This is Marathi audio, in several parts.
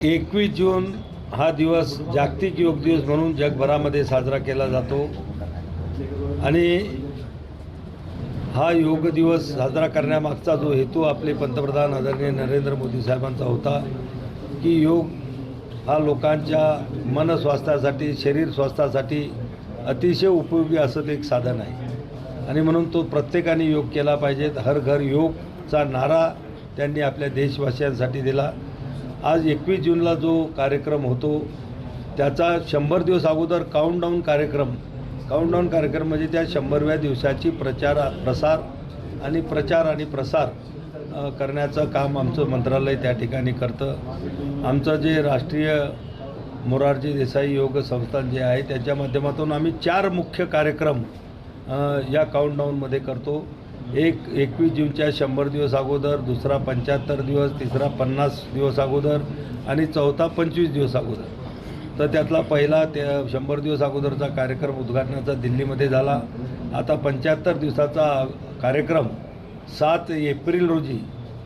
21 जून हा दिवस जागतिक योग दिवस म्हणून जगभरामध्ये साजरा केला जातो आणि हा योग दिवस साजरा करण्यामागचा जो हेतू आपले पंतप्रधान आदरणीय नरेंद्र मोदी साहेबांचा होता की योग हा लोकांच्या मन स्वास्थ्यासाठी शरीर स्वास्थ्यासाठी अतिशय उपयोगी असं एक साधन आहे आणि म्हणून तो प्रत्येकाने योग केला पाहिजे। हर घर योगचा नारा त्यांनी आपल्या देशवासियांसाठी दिला। आज 21 जूनला जो कार्यक्रम होतो त्याचा 100 दिवस अगोदर काउंटडाऊन कार्यक्रम म्हणजे त्या 100व्या दिवसाची प्रचार आणि प्रसार करण्याचं काम आमचं मंत्रालय त्या ठिकाणी करतं। आमचं जे राष्ट्रीय मोरारजी देसाई योग संस्थान जे आहे त्याच्या माध्यमातून आम्ही 4 मुख्य कार्यक्रम या काउंटडाऊनमध्ये करतो। एक 21 जूनच्या 100 दिवस अगोदर, दुसरा 75 दिवस, तिसरा 50 दिवस अगोदर आणि चौथा 25 दिवस अगोदर। तर त्यातला पहिला 100 दिवस अगोदरचा कार्यक्रम उद्घाटनाचा दिल्लीमध्ये झाला। आता 75 दिवसाचा कार्यक्रम 7 एप्रिल रोजी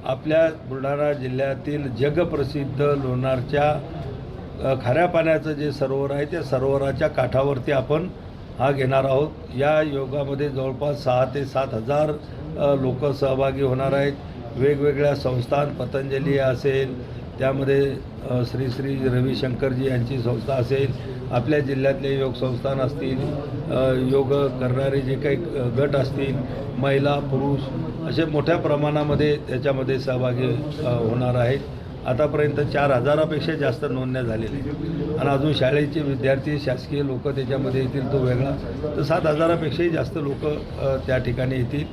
आपल्या बुलढाणा जिल्ह्यातील जगप्रसिद्ध लोणारच्या खाऱ्या पाण्याचं जे सरोवर आहे त्या सरोवराच्या काठावरती आपण हा घेणार आहोत। या योगामध्ये जवळपास 6 ते 7 हजार लोक सहभागी होणार आहेत। वेगवेगळ्या संस्थान, पतंजली असेल, त्यामध्ये श्री श्री रविशंकरजी यांची संस्था असेल, आपल्या जिल्ह्यातले योग संस्थान असतील, योग करणारे जे काही गट असतील, महिला पुरुष असे मोठ्या प्रमाणामध्ये त्याच्यामध्ये सहभागी होणार आहेत। आतापर्यंत 4000पेक्षा जास्त नोंदण्या झालेल्या आहेत आणि अजून शाळेचे विद्यार्थी, शासकीय लोक त्याच्यामध्ये येतील तो वेगळा, तर 7000पेक्षाही जास्त लोक त्या ठिकाणी येतील।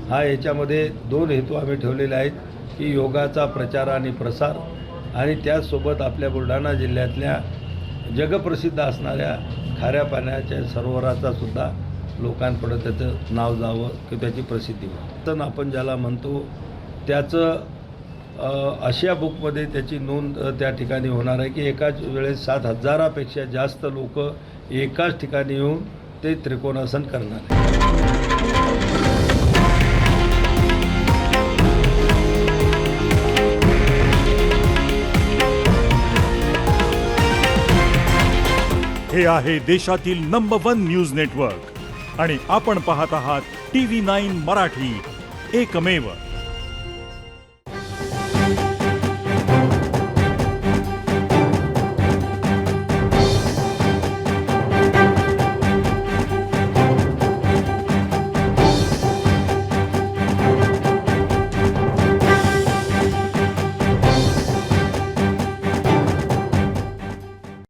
हा याच्यामध्ये 2 हेतू आम्ही ठेवलेले आहेत की योगाचा प्रचार आणि प्रसार आणि त्याचसोबत आपल्या बुलढाणा जिल्ह्यातल्या जगप्रसिद्ध असणाऱ्या खाऱ्या पाण्याच्या सरोवराचा सुद्धा लोकांपुढं त्याचं नाव जावं की त्याची प्रसिद्धी व्हावी। तर आपण ज्याला म्हणतो त्याचं आशिया बुकमध्ये त्याची नोंद त्या ठिकाणी होणार आहे की एकाच वेळेस 7000पेक्षा जास्त लोक एकाच ठिकाणी येऊन ते त्रिकोणासन करणार आहे। हे आहे देशातील नंबर 1 न्यूज नेटवर्क आणि आपण पाहत आहात TV9 मराठी, एकमेव।